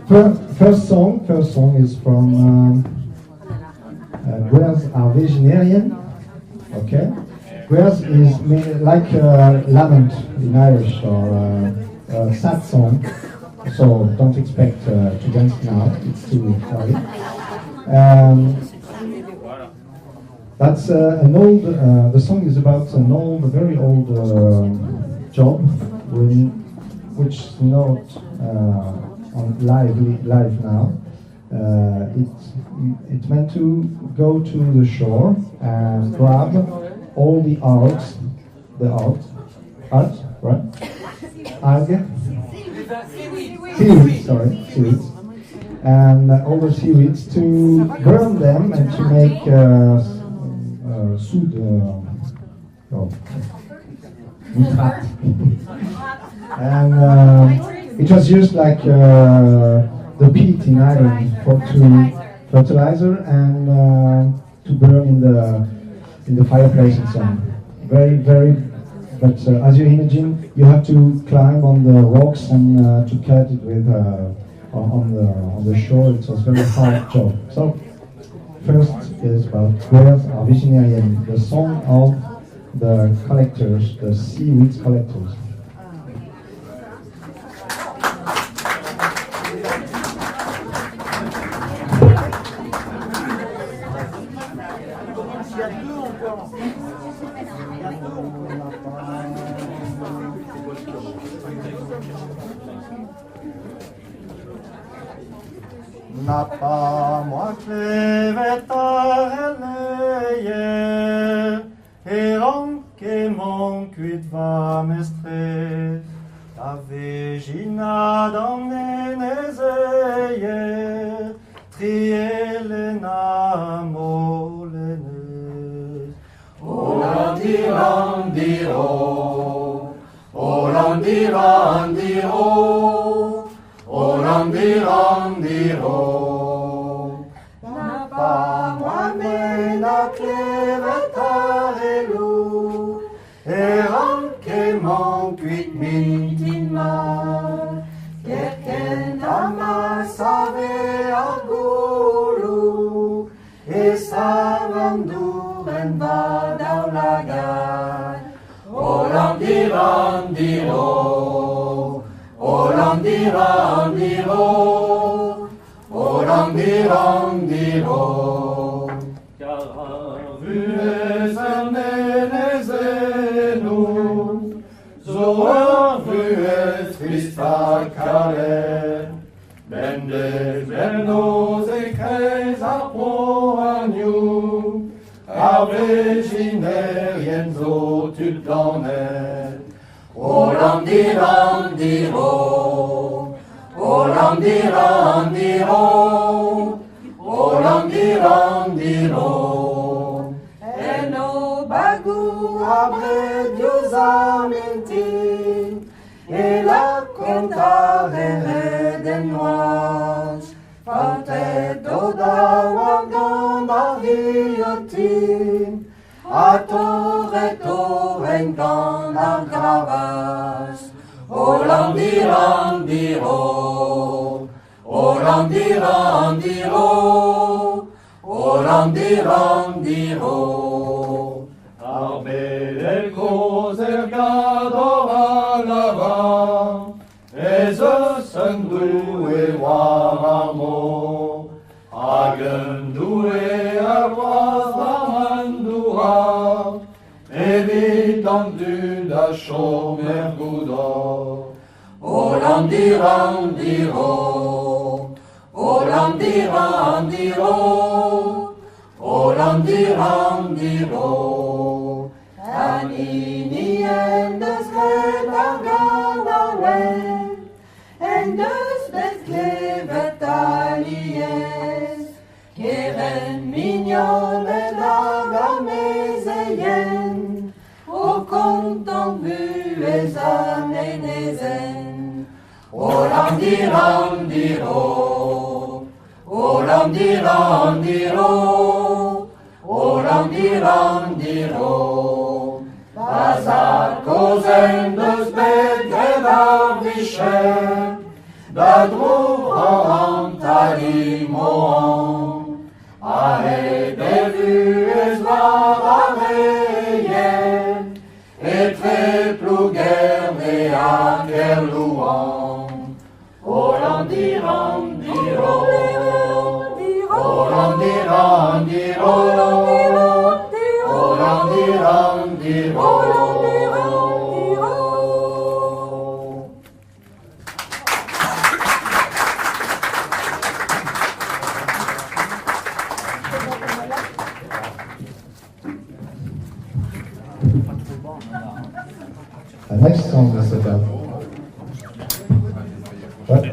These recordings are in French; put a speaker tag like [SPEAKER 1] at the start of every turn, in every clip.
[SPEAKER 1] First song is from Guers are vegetarian. Okay, Guers is like lament in Irish or a sad song. So don't expect to dance now. It's too early. That's an old. The song is about an old, very old job, which is not on live now. It meant to go to the shore and grab all the art, right? Algae, seaweeds, and all the seaweeds to burn them and to make nitrate. And it was used like the peat in Ireland to fertilizer and to burn in the fireplace and so on. Very. But as you imagine, you have to climb on the rocks and to cut it with on the shore. It was a very hard job. So first is about Guers are vegetarian, the song of the collectors, the seaweed collectors.
[SPEAKER 2] Nappa moaklevetar eleie, eranke monkuit va mestre, ta vegina damnenezeie, trielena molene. Olandirandiro, olandirandiro, olandirandiro. Napa moamena clevetarelu, eranke monkuit mintinma, kerken amasave argulu, esavanduren vadaulagan. Olandirandiro, olandirandiro, olandirandiro. Car vues ernenezenu, zoa vues trista care, bende vernos ecres apoaniu, aveginerien zo tuldanet. Olandirandiro, olandirandiro, olandirandiro. Eno bagu abre diosamente, e la contare redenoise, parte doda waganda hiotin, a torreto engan argravas. Olandirandiro, olandirandiro, olandirandiro. Arbel koser gadora lava, Ezosandu e waramo, Agendu e arwazamandura, Evitandu da shomergudo. Olandirandiro, olandirandiro, olandirandiro. Anini en des redaganawen, en des beklevet alies, keren mignon en agamezeyen, o content vues anenezen. Olandirandiro, olandirandiro, olandirandiro. Bazar kozen deus bedred arvichen, Dadroan talimoan, ahe devu ez var areien, et fe pluger neak erluan. Olandiran diron, olandiran diron, olandiran diron.
[SPEAKER 1] The next song is about what?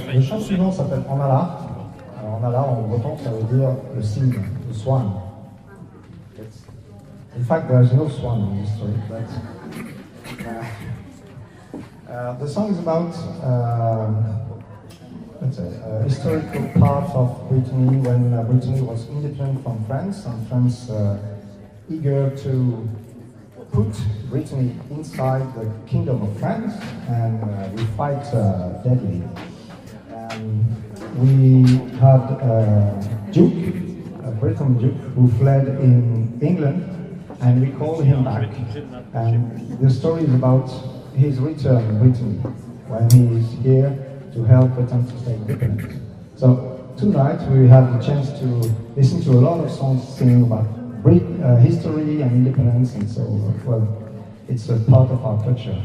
[SPEAKER 1] Le chant suivant s'appelle En Allah. En Allah, en breton, ça veut dire le cygne, le swan. In fact, there's no swan in this story, but the song is about let's say, historical part of Brittany when Brittany was independent from France, and France eager to put Brittany inside the kingdom of France, and we fight deadly. We had a duke, a Breton duke, who fled in England, and we called him back. And the story is about his return in Brittany, when he is here to help Britain to stay independent. So tonight we have the chance to listen to a lot of songs singing about history and independence, and so well, it's a part of our culture.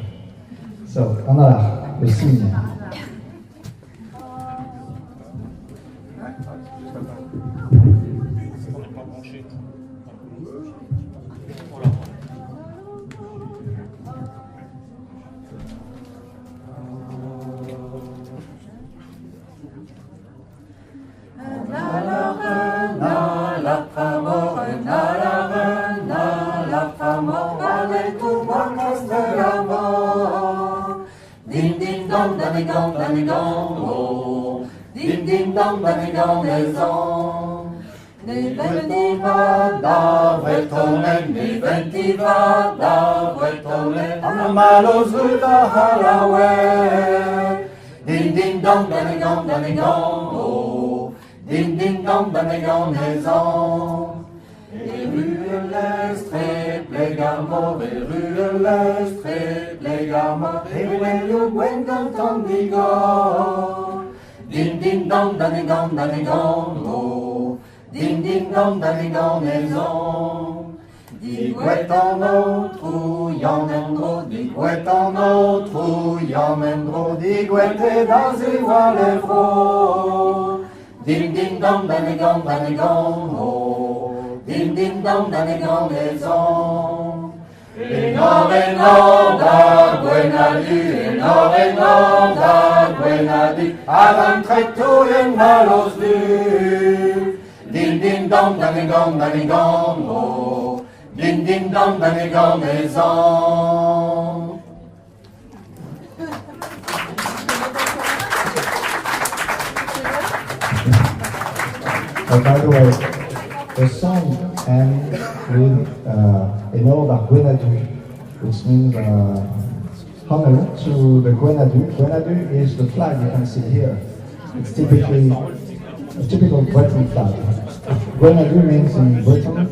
[SPEAKER 1] So En Allah, le cygne.
[SPEAKER 2] Ding ding dong, danny dong, oh. Ding ding dong, danny dong, les ans. Ne ventiva da vetonen, ne ventiva da vetonen. Amalos ruda halawe. Ding ding dong, danny dong, oh. Ding ding dong, danny dong, les ans. Et ruelles très plégamor, et ruelles très plégamor, et when you went on digo. Ding ding dong, danny dong, oh. Ding ding dong, danny dong, maison. Digouet en autre, y'en aime trop, digouet en autre, y'en aime trop, digouet et dans et voile les faux. Ding ding dong, danny dong, oh. Ding ding dong, danny dong, maison. Enorme da Gwenadu, enorme da Gwenadu, avantretto en malos du. Ding ding dong, danny dong, oh. Ding ding dong, danny dong, maison.
[SPEAKER 1] By the way, the song ends with an ode of Gwenadu, which means honor to the Gwenadu. Gwenadu is the flag you can see here. It's typically a typical Breton flag. Gwenadu means in Britain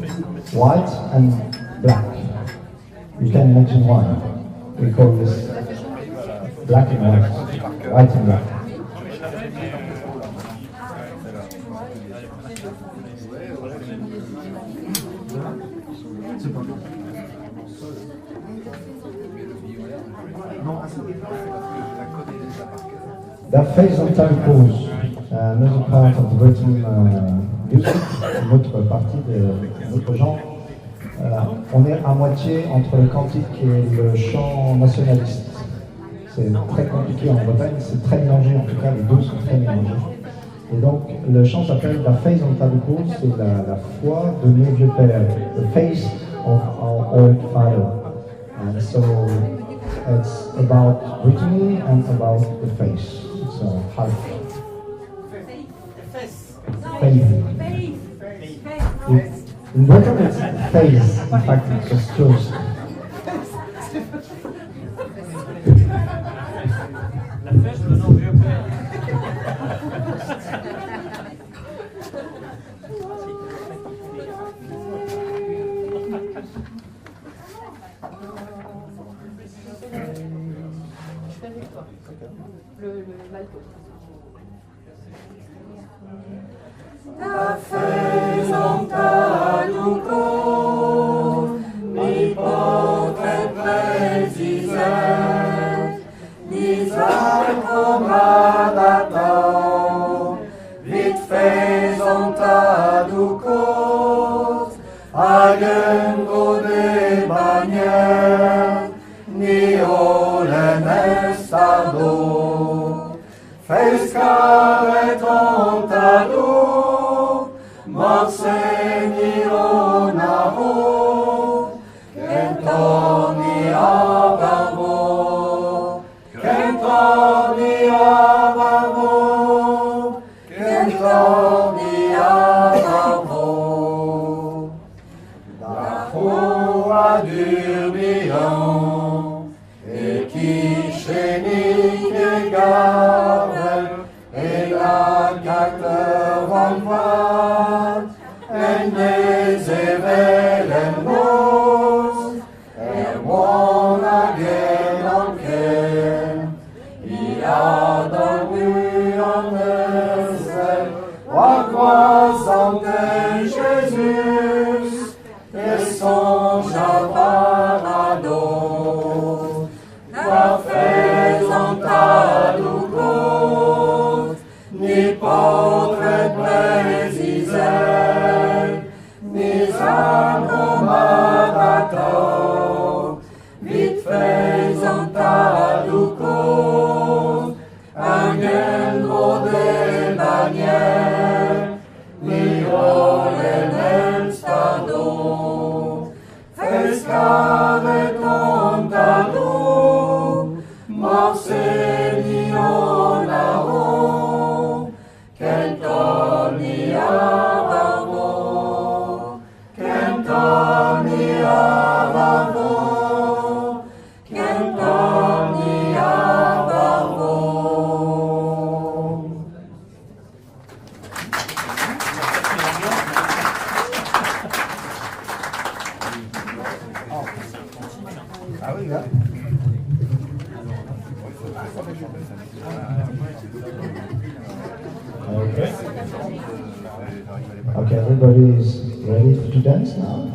[SPEAKER 1] white and black. You can imagine why. We call this black and white and black. The Face on Time Cruise, another part of the Breton music, une autre partie de notre genre. On est à moitié entre le cantique et le chant nationaliste. C'est très compliqué en Bretagne, c'est très mélangé, en tout cas les deux sont très mélangés. Et donc le chant s'appelle La Face on Time Cruise, c'est la foi de nos vieux pères, the face of our old father. And so it's about Brittany and about the face. It's a half faith. In Britain it's face, in fact it's just close.
[SPEAKER 3] La flèche de nos vieux pères.
[SPEAKER 4] Le malto.
[SPEAKER 2] Ta faisanta duco, mi potre precise, mi sarcomadato, vit faisanta duco, agendo de manière, ni olen estado, fescare tontado, Marsegni onavo, Kentoni avavo, Kentoni avavo, Kentoni avavo. La foi du brillant, et qui chénique et garde, et la carte van vaart, en deze velen moos, woon again on ken, i a dan nu an ezel, wa croissante Jésus, et songe à parado, la faisant à doucot, ni potre plaisir, ni accommodato, vite faisant à doucot, angel de manière, ni olen stado, fescave contado, Marsegni onavo, Kentoni avavo, Kentoni avavo, Kentoni avavo.
[SPEAKER 1] Ah oui, là. Okay. Okay, everybody is ready to dance now?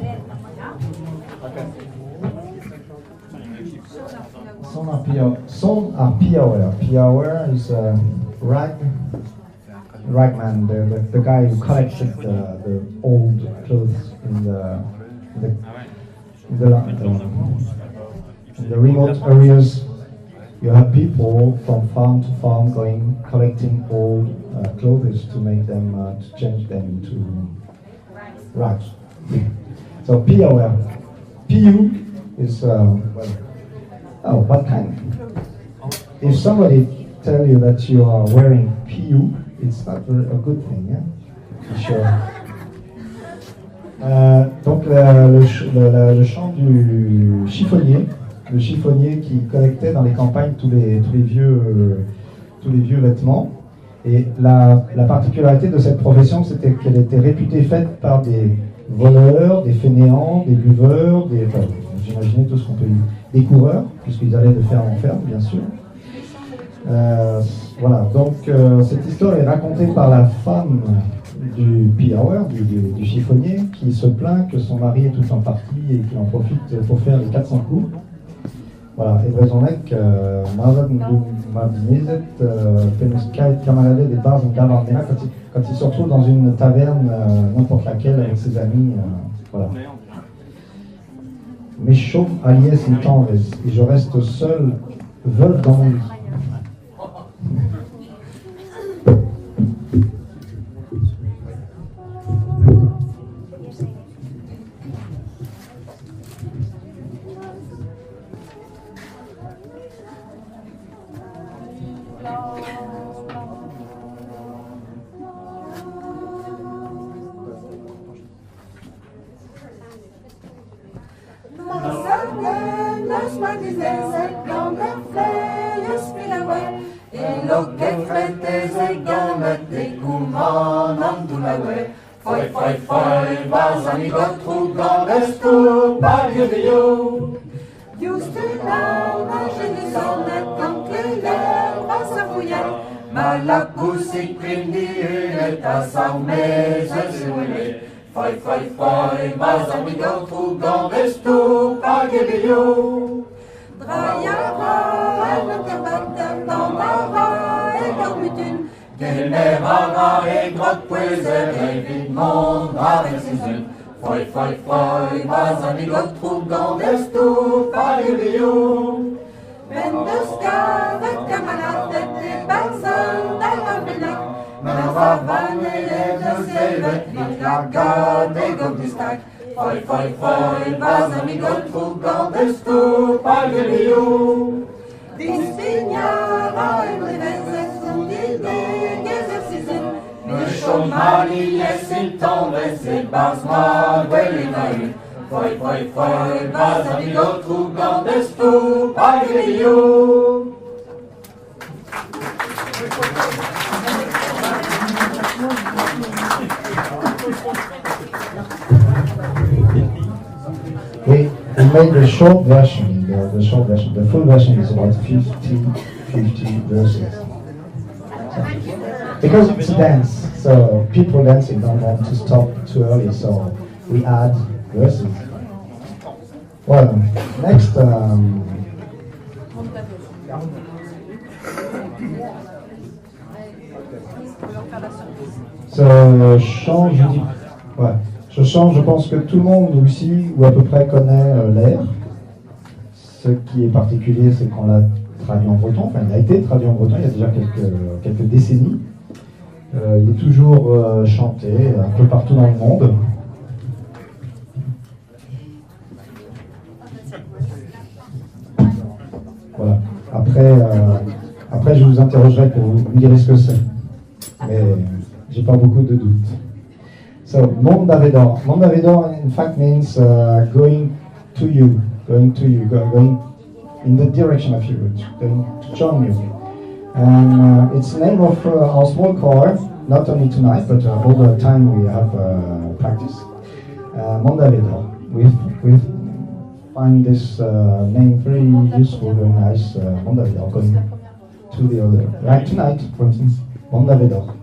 [SPEAKER 1] Son are piaware. Piaware is a ragman, the guy who collected the old clothes in the remote areas. You have people from farm to farm going collecting old clothes to make them to change them into rags. So piaware. Piu is what kind? If somebody tell you that you are wearing piu, it's not a good thing, yeah? Sure. Donc le chant du chiffonnier, le chiffonnier qui collectait dans les campagnes tous les vieux vêtements. Et la particularité de cette profession, c'était qu'elle était réputée faite par des voleurs, des fainéants, des buveurs, j'imaginais tout ce qu'on peut dire, des coureurs, puisqu'ils allaient de ferme en ferme, bien sûr. Voilà, donc cette histoire est racontée par la femme du piaware, du chiffonnier, qui se plaint que son mari est tout en partie et qu'il en profite pour faire les 400 coups. Voilà, et Brezonek, Penuskait, camarade des bars en Gavardena, quand il se retrouve dans une taverne, n'importe laquelle, avec ses amis, voilà. Mes chaumes aliès intenves, et je reste seul, veuve dans mon lit.
[SPEAKER 2] just like this egg on the flare, spin away. Et lo che frette egg on the decumon on to la way. Foi, vas amigo trugan estu, bagio de you. Used to know, manger du sonnet, quand l'herbe s'affouillait. Ma la pousse et quindi une tasse armée, je suis roulé. Foi, vas amigo trugan estu, bagio de you. Draiara, elle te battait dans la et corbutune. Generara et grotte poésie, et vite monde avec ses yeux. Foi, vas amigo trugan estu, bagio de you. Vendusca, votre camarade était personne dans la benac. Mais va vanner de ses vêtements, la garde et gomme du stack. Foi, vas amigo trugan estu, bagio de you. Dispignara e brevese sunt idee exercicin. Mi chomali es in tombe se basma guelinaï. Foi, vas amigo trugan estu, bagio de you.
[SPEAKER 1] We made the short version, the short version. The full version is about 50 verses. Because it's a dance, so people dancing don't want to stop too early, so we add verses. Well, next, je change, je change, je pense que tout le monde ici, ou à peu près, connaît l'air. Ce qui est particulier, c'est qu'on l'a traduit en breton, enfin il a été traduit en breton il y a déjà quelques décennies. Il est toujours chanté un peu partout dans le monde. Voilà. Après je vous interrogerai pour vous dire ce que c'est. Mais j'ai pas beaucoup de doutes. So, Mondavedor. Mondavedor, in fact, means going to you, going in the direction of you, going to join you. And it's the name of our small choir, not only tonight, but all the time we have practice. Mondavedor. We find this name very useful, very nice. Mondavedor, going to the other. Right tonight, for instance, Mondavedor.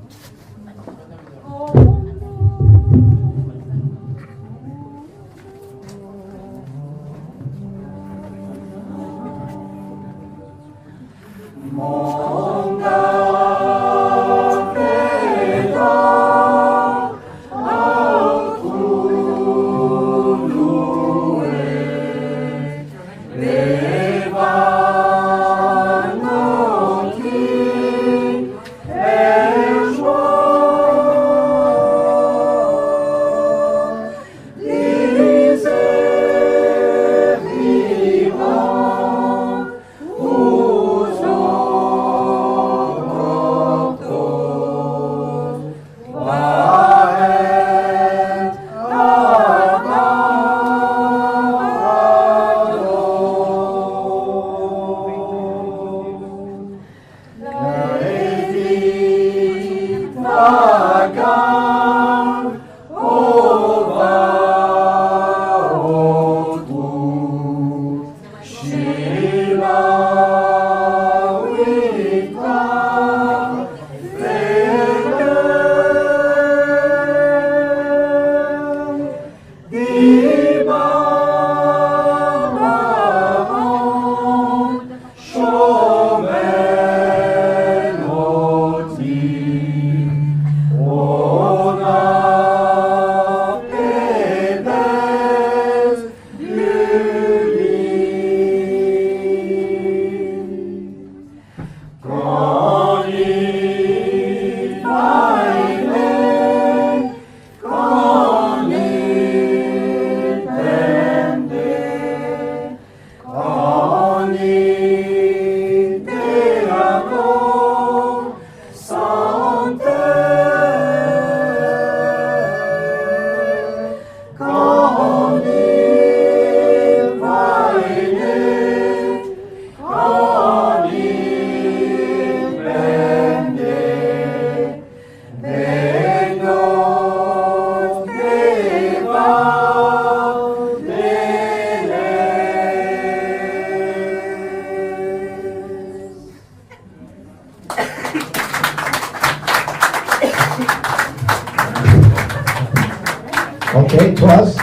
[SPEAKER 1] Okay, it was.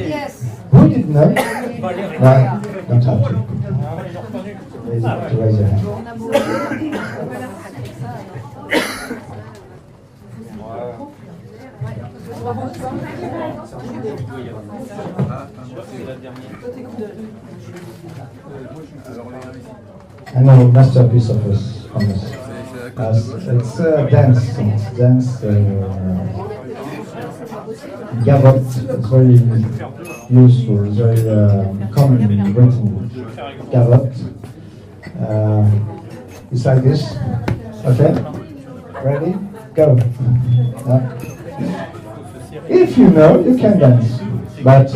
[SPEAKER 2] Yes.
[SPEAKER 1] Who did know? Right, don't have to. Raise your hand. I know masterpiece of us on this. It's a dance song. It's dance. Gavotte. It's very useful. It's very common in Britain. Gavotte. It's like this. Okay. Ready? Go. If you know, you can dance. But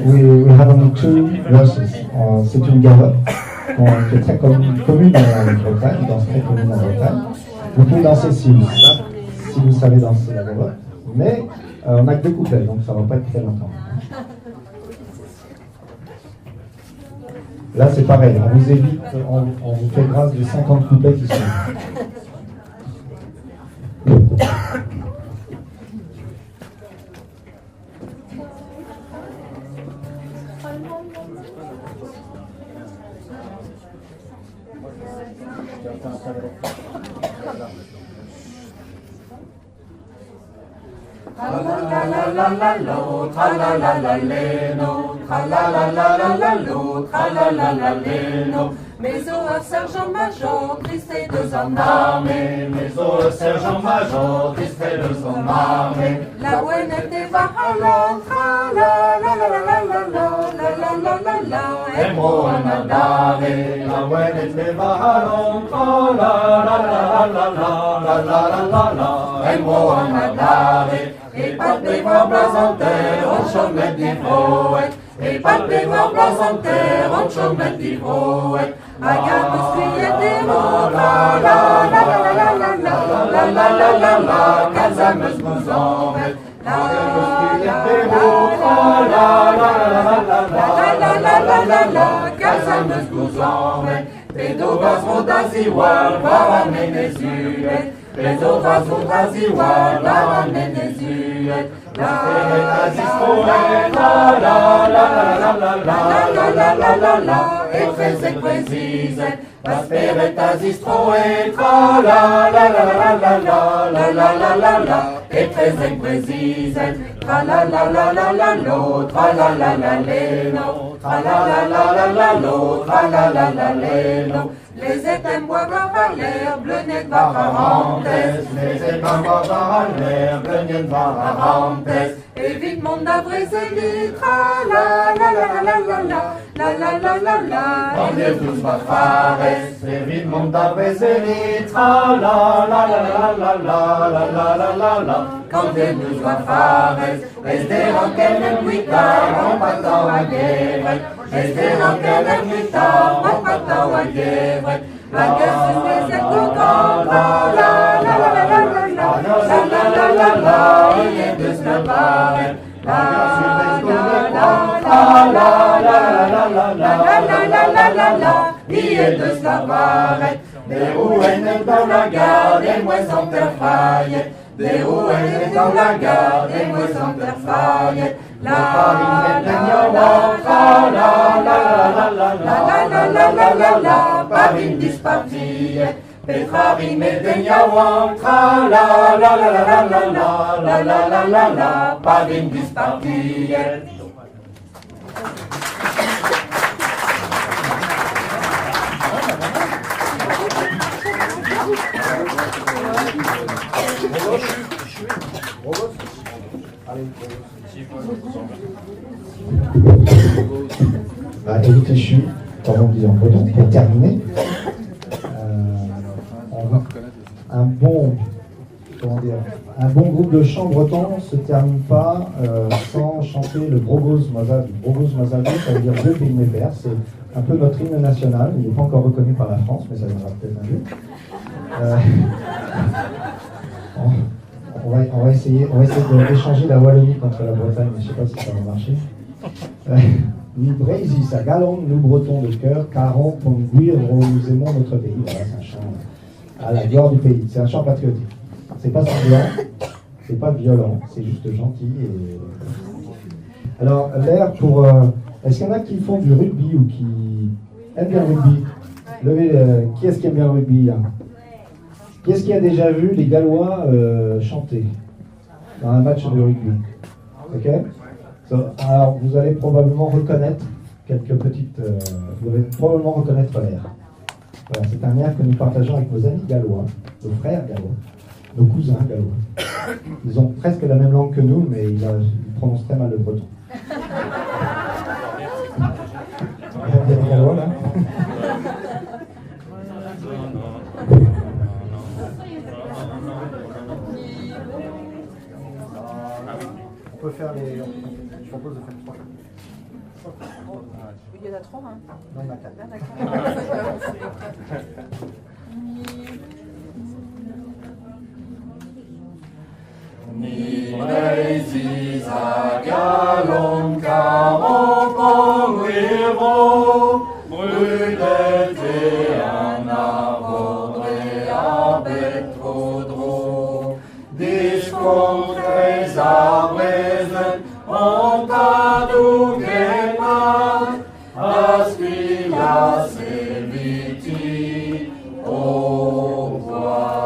[SPEAKER 1] we have only 2 verses. C'est une gavotte qui est très commune en Bretagne, une danse très commune en Bretagne. Vous pouvez danser si vous savez danser la gavotte, mais on n'a que 2 couplets, donc ça ne va pas être très longtemps. Là c'est pareil, on vous évite, on vous fait grâce de 50 couplets qui sont.
[SPEAKER 2] Tra-la-la-la-la-lo, tra-la-la-la-leno, tra-la-la-la-la-lo, tra-la-la-la-leno. Mes os sergent-major, triste et 2 hommes armés.
[SPEAKER 4] Mes os sergent-major, triste et 2 hommes armés.
[SPEAKER 2] La ouennette et Vahalon, tra-la-la-la-la-la-la, la-la-la-la-la,
[SPEAKER 4] Et moi un adare, la ouennette et Vahalon, la-la-la-la-la-la-la-la-la-la.
[SPEAKER 2] et moi un adare. Et pas de bévoir blasanter, on chômette d'ivrouette. Et pas de bévoir blasanter, on chômette d'ivrouette. Agathe criait des mots, la la la la la la la la la la la, qu'Alzheimer's vous embête. La la la la la, qu'Alzheimer's vous embête. Les deux vont d'Aziwal, va ramener des huettes. Les autres vont d'Aziwal, va ramener des huettes. La la la la la la, et faisait préciser. L'asperet azistroé, tra la la la la la la la la la la, et faisait préciser. Tra la la la la la lo, tra la la la leno, tra la la la la la lo, tra la la la leno. Les éteints boivent par l'air, bleu net va parenthèse.
[SPEAKER 4] Les éteints boivent par l'air, bleu net va parenthèse.
[SPEAKER 2] Et vite mon d'avril c'est dit, tra la la la la la la la la la la.
[SPEAKER 4] On est tous ma fares, c'est vite mon d'avril, tra la la la la la la la la la la.
[SPEAKER 2] Quand Dieu nous voit fares, espérant qu'elle ne puisse pas, on partant à guerre. Espérant qu'elle ne puisse pas, on partant à guerre. La guerre se fait content, la la la la la la la la la la, il est de se barrer. La la la la la la la la la, il est de se barrer. Des rouennes dans la gare, des moissons failles. Des rouennes dans la gare, des moissons failles. La la la la la la la, Paris dispartie. Petrari Medeniawan, tra la la la la la la la la la la, Paris dispartie.
[SPEAKER 1] Élie Téchu, comme on dit en breton, pour terminer. Un bon groupe de chant breton ne se termine pas sans chanter le Brogoz Mazal. Brogoz Mazal, ça veut dire deux pays mes pères. C'est un peu notre hymne national. Il n'est pas encore reconnu par la France, mais ça viendra peut-être un jour. On va essayer d'échanger la Wallonie contre la Bretagne, mais je ne sais pas si ça va marcher. Nous Brésis à Galon, nous Bretons de cœur, Caron, Ponguir, nous aimons notre pays. Voilà, c'est un chant à la gloire du pays. C'est un chant patriotique. C'est pas sanglant, c'est pas violent, c'est juste gentil. Et... Alors, l'air pour... est-ce qu'il y en a qui font du rugby ou qui aiment bien le rugby? Levez, qui est-ce qui aime bien le rugby là? Qui est-ce qui a déjà vu les Gallois chanter dans un match de rugby? Ok. Alors, vous allez probablement reconnaître quelques petites... vous allez probablement reconnaître l'air. Voilà, c'est un air que nous partageons avec nos amis gallois, nos frères gallois, nos cousins gallois. Ils ont presque la même langue que nous, mais ils prononcent très mal le breton. Il y a des gallois là? On peut faire les... Je propose de faire 3.
[SPEAKER 2] Il y en a 3, hein?
[SPEAKER 1] Non, il y en a 4.
[SPEAKER 2] Ah, d'accord.
[SPEAKER 4] Ni reisi zagalon caron rivo, brûlait un arbre et un betrodro, discontrés arbres ont adouguema, aspiras eviti, au revoir.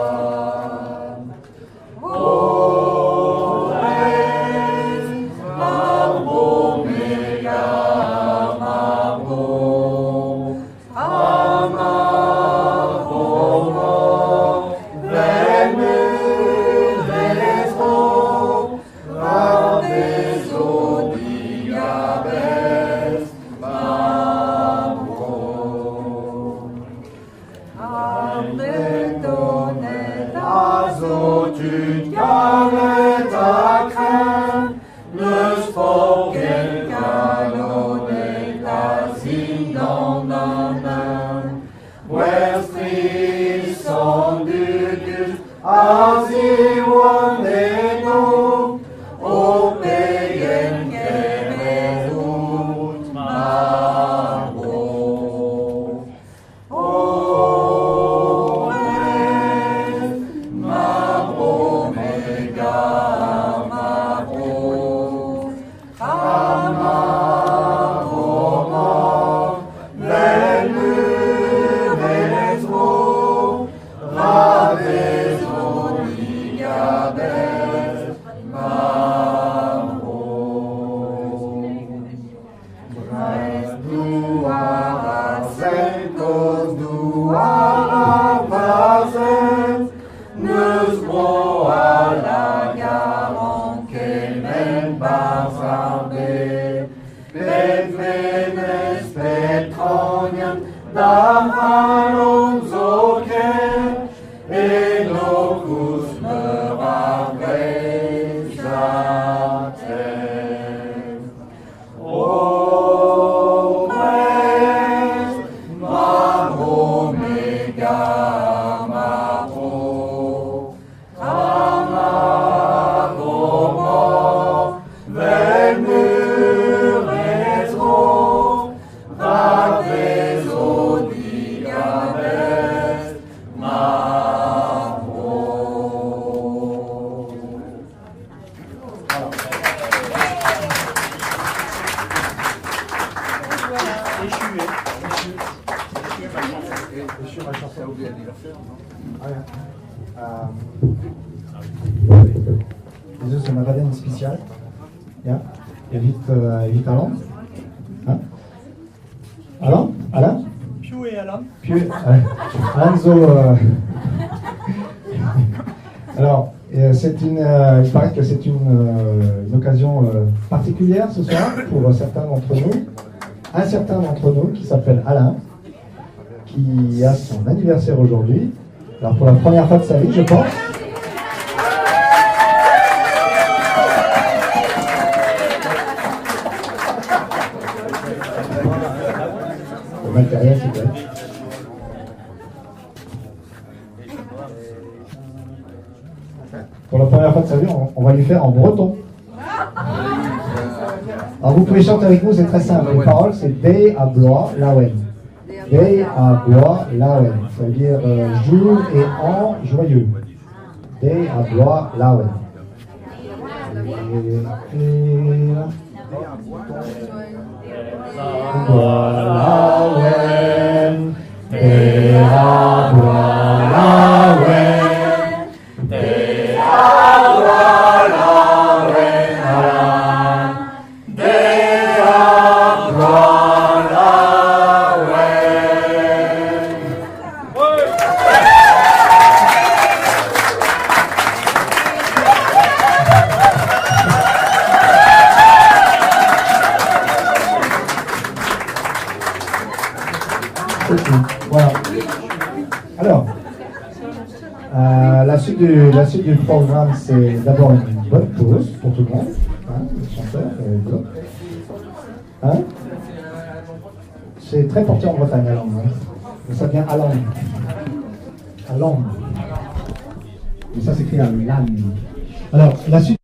[SPEAKER 1] Désolé, c'est ma Madeleine spéciale. Ja? Évite Alain. Hein? Alain?
[SPEAKER 3] Piu et Alain.
[SPEAKER 1] Alain so, Alors, il paraît que c'est une occasion particulière ce soir pour certains d'entre nous. Un certain d'entre nous qui s'appelle Alain, qui a son anniversaire aujourd'hui. Alors pour la première fois de sa vie, je pense. Le matériel, c'est vrai. Pour la première fois de sa vie, on va lui faire en breton. Alors vous pouvez chanter avec nous, c'est très simple. Les paroles, c'est Dei a bloa lawen. Dei a bloa lawen. Ça veut dire jour et an joyeux. Dei a bloa lawen. Voilà. Alors, la suite du programme, c'est d'abord une bonne pause pour tout le monde, hein, les chanteurs et les autres. Hein? C'est très porté en Bretagne, à Langres. Hein. Ça vient à Langres. À Langres. Et ça s'écrit à Langue. Alors, la suite.